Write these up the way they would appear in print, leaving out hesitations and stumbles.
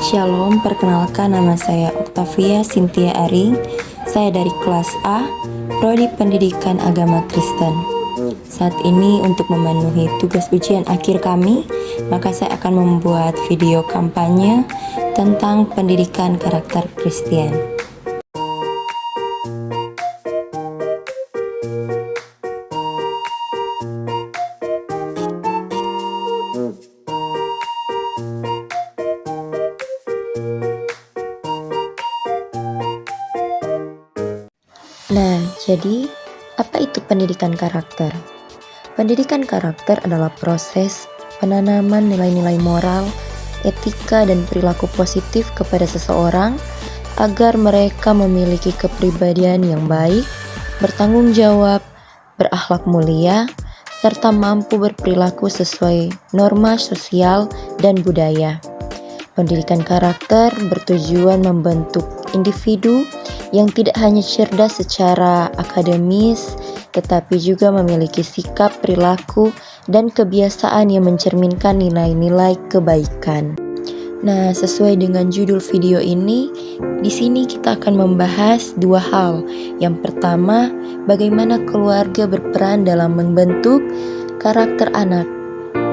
Shalom, perkenalkan nama saya Octavia Cynthia Aring. Saya dari kelas A, Prodi Pendidikan Agama Kristen. Saat ini untuk memenuhi tugas ujian akhir kami, maka saya akan membuat video kampanye tentang pendidikan karakter Kristen. Nah, jadi apa itu pendidikan karakter? Pendidikan karakter adalah proses penanaman nilai-nilai moral, etika, dan perilaku positif kepada seseorang agar mereka memiliki kepribadian yang baik, bertanggung jawab, berakhlak mulia, serta mampu berperilaku sesuai norma sosial dan budaya. Pendidikan karakter bertujuan membentuk individu yang tidak hanya cerdas secara akademis, tetapi juga memiliki sikap, perilaku, dan kebiasaan yang mencerminkan nilai-nilai kebaikan. Nah, sesuai dengan judul video ini, di sini kita akan membahas dua hal. Yang pertama, bagaimana keluarga berperan dalam membentuk karakter anak.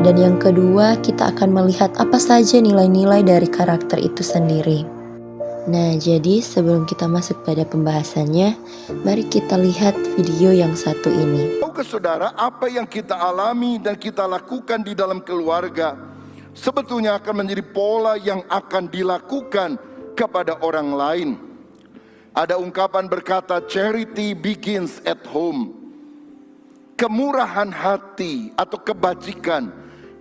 Dan yang kedua, kita akan melihat apa saja nilai-nilai dari karakter itu sendiri. Nah, jadi sebelum kita masuk pada pembahasannya, mari kita lihat video yang satu ini. Tahukah saudara, apa yang kita alami dan kita lakukan di dalam keluarga sebetulnya akan menjadi pola yang akan dilakukan kepada orang lain. Ada ungkapan berkata, charity begins at home. Kemurahan hati atau kebajikan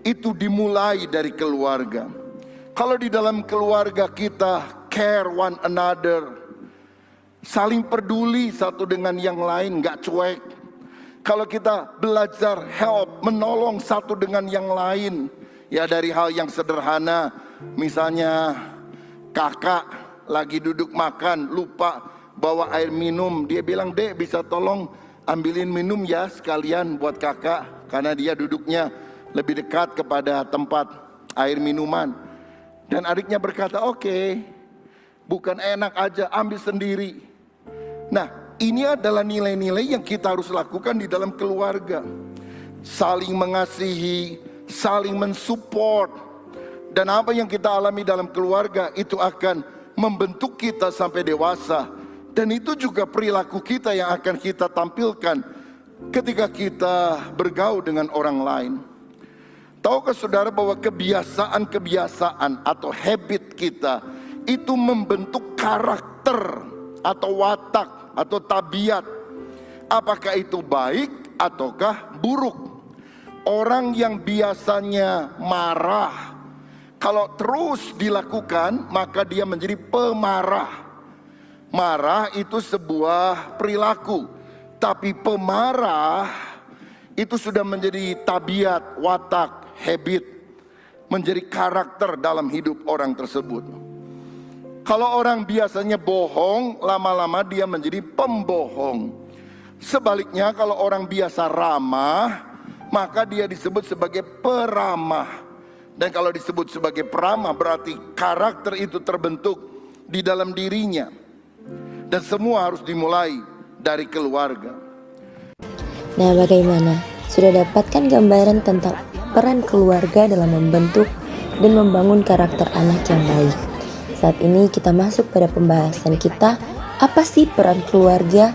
itu dimulai dari keluarga. Kalau di dalam keluarga kita care one another, saling peduli satu dengan yang lain, gak cuek. Kalau kita belajar help, menolong satu dengan yang lain, ya dari hal yang sederhana, misalnya kakak lagi duduk makan, lupa bawa air minum, dia bilang, "Dek, bisa tolong ambilin minum ya sekalian buat kakak," karena dia duduknya lebih dekat kepada tempat air minuman. Dan adiknya berkata, "Oke, bukan enak aja, ambil sendiri." Nah, ini adalah nilai-nilai yang kita harus lakukan di dalam keluarga. Saling mengasihi, saling mensupport. Dan apa yang kita alami dalam keluarga itu akan membentuk kita sampai dewasa. Dan itu juga perilaku kita yang akan kita tampilkan ketika kita bergaul dengan orang lain. Tahukah saudara bahwa kebiasaan-kebiasaan atau habit kita itu membentuk karakter atau watak atau tabiat. Apakah itu baik ataukah buruk? Orang yang biasanya marah, kalau terus dilakukan maka dia menjadi pemarah. Marah itu sebuah perilaku, tapi pemarah itu sudah menjadi tabiat, watak, habit, menjadi karakter dalam hidup orang tersebut. Kalau orang biasanya bohong, lama-lama dia menjadi pembohong. Sebaliknya kalau orang biasa ramah, maka dia disebut sebagai peramah. Dan kalau disebut sebagai peramah berarti karakter itu terbentuk di dalam dirinya. Dan semua harus dimulai dari keluarga. Nah, bagaimana? Sudah dapatkan gambaran tentang peran keluarga dalam membentuk dan membangun karakter anak yang baik. Saat ini kita masuk pada pembahasan kita, apa sih peran keluarga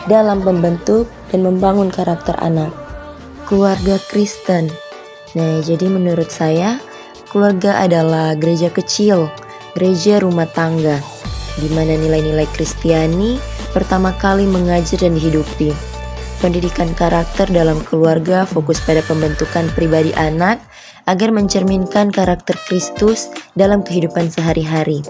dalam membentuk dan membangun karakter anak? Keluarga Kristen. Nah, jadi menurut saya, keluarga adalah gereja kecil, gereja rumah tangga, di mana nilai-nilai Kristiani pertama kali mengajar dan dihidupi. Pendidikan karakter dalam keluarga fokus pada pembentukan pribadi anak agar mencerminkan karakter Kristus dalam kehidupan sehari-hari.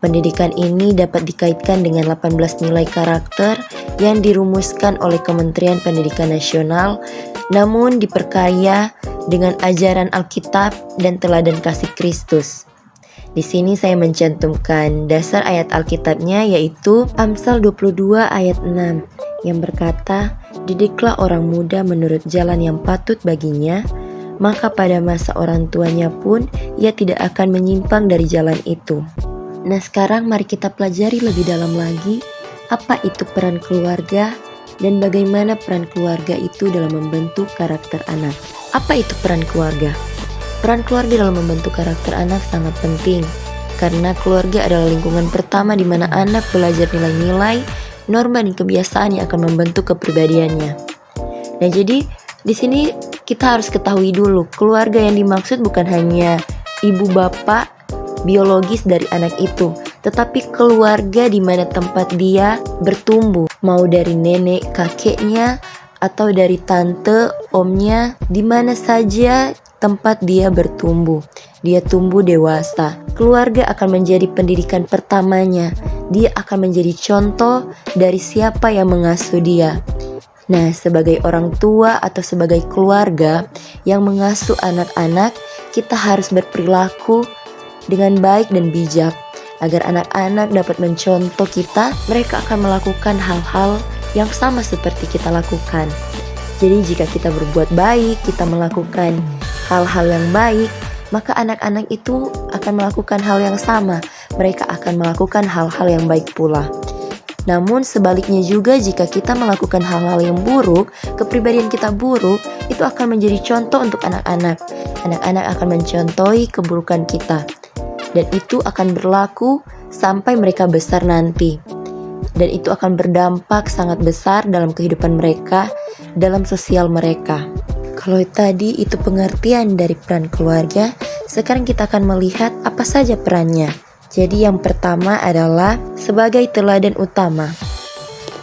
Pendidikan ini dapat dikaitkan dengan 18 nilai karakter yang dirumuskan oleh Kementerian Pendidikan Nasional, namun diperkaya dengan ajaran Alkitab dan teladan kasih Kristus. Di sini saya mencantumkan dasar ayat Alkitabnya, yaitu Amsal 22 ayat 6 yang berkata, "Didiklah orang muda menurut jalan yang patut baginya, maka pada masa orang tuanya pun ia tidak akan menyimpang dari jalan itu. Nah, sekarang mari kita pelajari lebih dalam lagi apa itu peran keluarga dan bagaimana peran keluarga itu dalam membentuk karakter anak. Apa itu peran keluarga? Peran keluarga dalam membentuk karakter anak sangat penting karena keluarga adalah lingkungan pertama di mana anak belajar nilai-nilai, norma dan kebiasaan yang akan membentuk kepribadiannya. Nah, jadi di sini kita harus ketahui dulu, keluarga yang dimaksud bukan hanya ibu bapak biologis dari anak itu, tetapi keluarga di mana tempat dia bertumbuh, mau dari nenek kakeknya atau dari tante omnya, di mana saja tempat dia bertumbuh, dia tumbuh dewasa. Keluarga akan menjadi pendidikan pertamanya, dia akan menjadi contoh dari siapa yang mengasuh dia. Nah, sebagai orang tua atau sebagai keluarga yang mengasuh anak-anak, kita harus berperilaku dengan baik dan bijak agar anak-anak dapat mencontoh kita. Mereka akan melakukan hal-hal yang sama seperti kita lakukan. Jadi jika kita berbuat baik, kita melakukan hal-hal yang baik, maka anak-anak itu akan melakukan hal yang sama. Mereka akan melakukan hal-hal yang baik pula. Namun sebaliknya juga, jika kita melakukan hal-hal yang buruk, kepribadian kita buruk, itu akan menjadi contoh untuk anak-anak. Anak-anak akan mencontohi keburukan kita. Dan itu akan berlaku sampai mereka besar nanti. Dan itu akan berdampak sangat besar dalam kehidupan mereka, dalam sosial mereka. Kalau tadi itu pengertian dari peran keluarga, sekarang kita akan melihat apa saja perannya. Jadi yang pertama adalah sebagai teladan utama.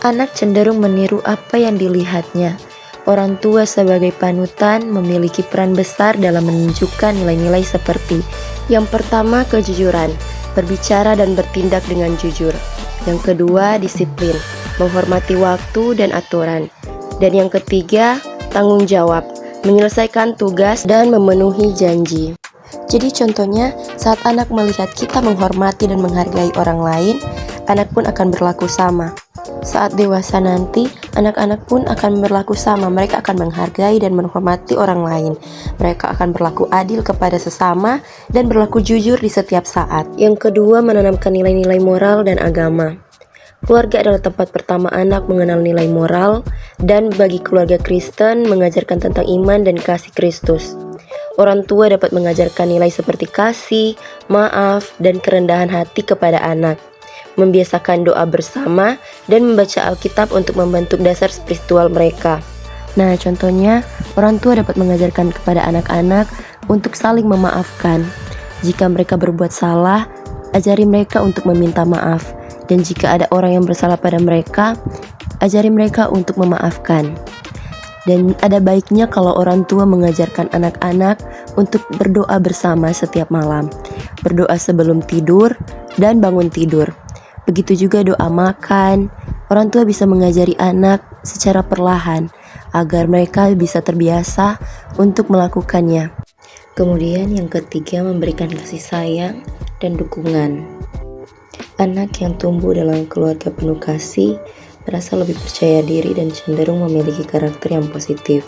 Anak cenderung meniru apa yang dilihatnya. Orang tua sebagai panutan memiliki peran besar dalam menunjukkan nilai-nilai seperti: yang pertama, kejujuran, berbicara dan bertindak dengan jujur. Yang kedua, disiplin, menghormati waktu dan aturan. Dan yang ketiga, tanggung jawab, menyelesaikan tugas dan memenuhi janji. Jadi contohnya, saat anak melihat kita menghormati dan menghargai orang lain, anak pun akan berlaku sama. Saat dewasa nanti, anak-anak pun akan berlaku sama. Mereka akan menghargai dan menghormati orang lain. Mereka akan berlaku adil kepada sesama dan berlaku jujur di setiap saat. Yang kedua, menanamkan nilai-nilai moral dan agama. Keluarga adalah tempat pertama anak mengenal nilai moral, dan bagi keluarga Kristen mengajarkan tentang iman dan kasih Kristus. Orang tua dapat mengajarkan nilai seperti kasih, maaf, dan kerendahan hati kepada anak, membiasakan doa bersama, dan membaca Alkitab untuk membentuk dasar spiritual mereka. Nah, contohnya, orang tua dapat mengajarkan kepada anak-anak untuk saling memaafkan. Jika mereka berbuat salah, ajari mereka untuk meminta maaf. Dan jika ada orang yang bersalah pada mereka, ajari mereka untuk memaafkan. Dan ada baiknya kalau orang tua mengajarkan anak-anak untuk berdoa bersama setiap malam. Berdoa sebelum tidur dan bangun tidur. Begitu juga doa makan. Orang tua bisa mengajari anak secara perlahan agar mereka bisa terbiasa untuk melakukannya. Kemudian yang ketiga, memberikan kasih sayang dan dukungan. Anak yang tumbuh dalam keluarga penuh kasih merasa lebih percaya diri dan cenderung memiliki karakter yang positif.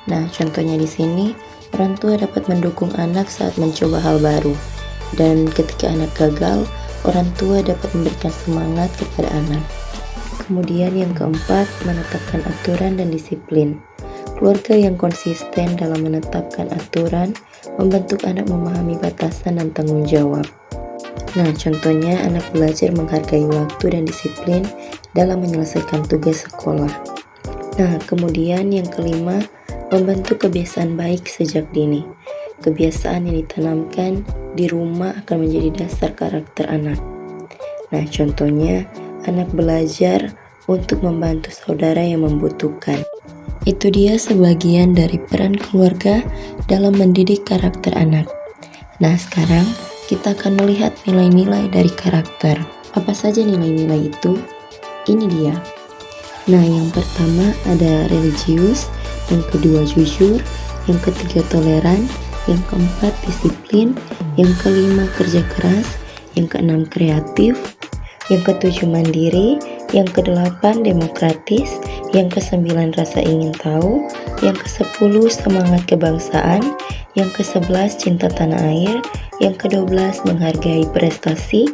Nah, contohnya di sini, orang tua dapat mendukung anak saat mencoba hal baru. Dan ketika anak gagal, orang tua dapat memberikan semangat kepada anak. Kemudian yang keempat, menetapkan aturan dan disiplin. Keluarga yang konsisten dalam menetapkan aturan membentuk anak memahami batasan dan tanggung jawab. Nah, contohnya anak belajar menghargai waktu dan disiplin dalam menyelesaikan tugas sekolah. Nah, kemudian yang kelima, membentuk kebiasaan baik sejak dini. Kebiasaan yang ditanamkan di rumah akan menjadi dasar karakter anak. Nah, contohnya anak belajar untuk membantu saudara yang membutuhkan. Itu dia sebagian dari peran keluarga dalam mendidik karakter anak. Nah, sekarang kita akan melihat nilai-nilai dari karakter. Apa saja nilai-nilai itu? Ini dia. Nah, yang pertama ada religius, yang kedua jujur, yang ketiga toleran, yang keempat disiplin, yang kelima kerja keras, yang keenam kreatif, yang ketujuh mandiri, yang kedelapan demokratis, Yang ke-9 rasa ingin tahu, yang ke-10 semangat kebangsaan, yang ke-11 cinta tanah air, yang ke-12 menghargai prestasi,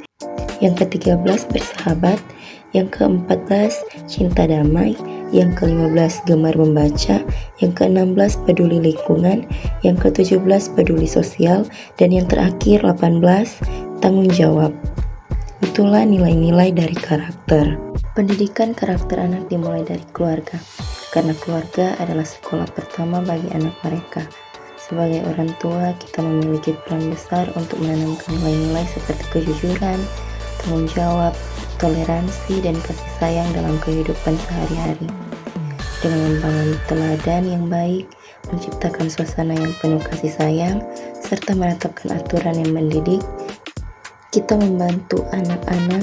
yang ke-13 bersahabat, yang ke-14 cinta damai, yang ke-15 gemar membaca, yang ke-16 peduli lingkungan, yang ke-17 peduli sosial, dan yang terakhir 18 tanggung jawab. Itulah nilai-nilai dari karakter. Pendidikan karakter anak dimulai dari keluarga, karena keluarga adalah sekolah pertama bagi anak mereka. Sebagai orang tua, kita memiliki peran besar untuk menanamkan nilai-nilai seperti kejujuran, tanggung jawab, toleransi, dan kasih sayang dalam kehidupan sehari-hari. Dengan membangun teladan yang baik, menciptakan suasana yang penuh kasih sayang, serta menetapkan aturan yang mendidik, kita membantu anak-anak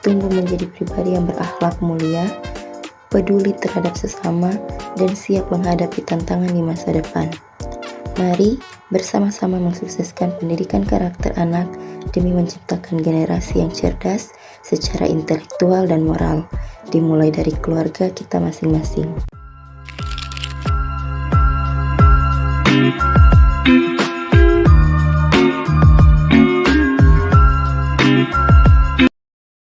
tumbuh menjadi pribadi yang berakhlak mulia, peduli terhadap sesama, dan siap menghadapi tantangan di masa depan. Mari bersama-sama mensukseskan pendidikan karakter anak demi menciptakan generasi yang cerdas secara intelektual dan moral, dimulai dari keluarga kita masing-masing.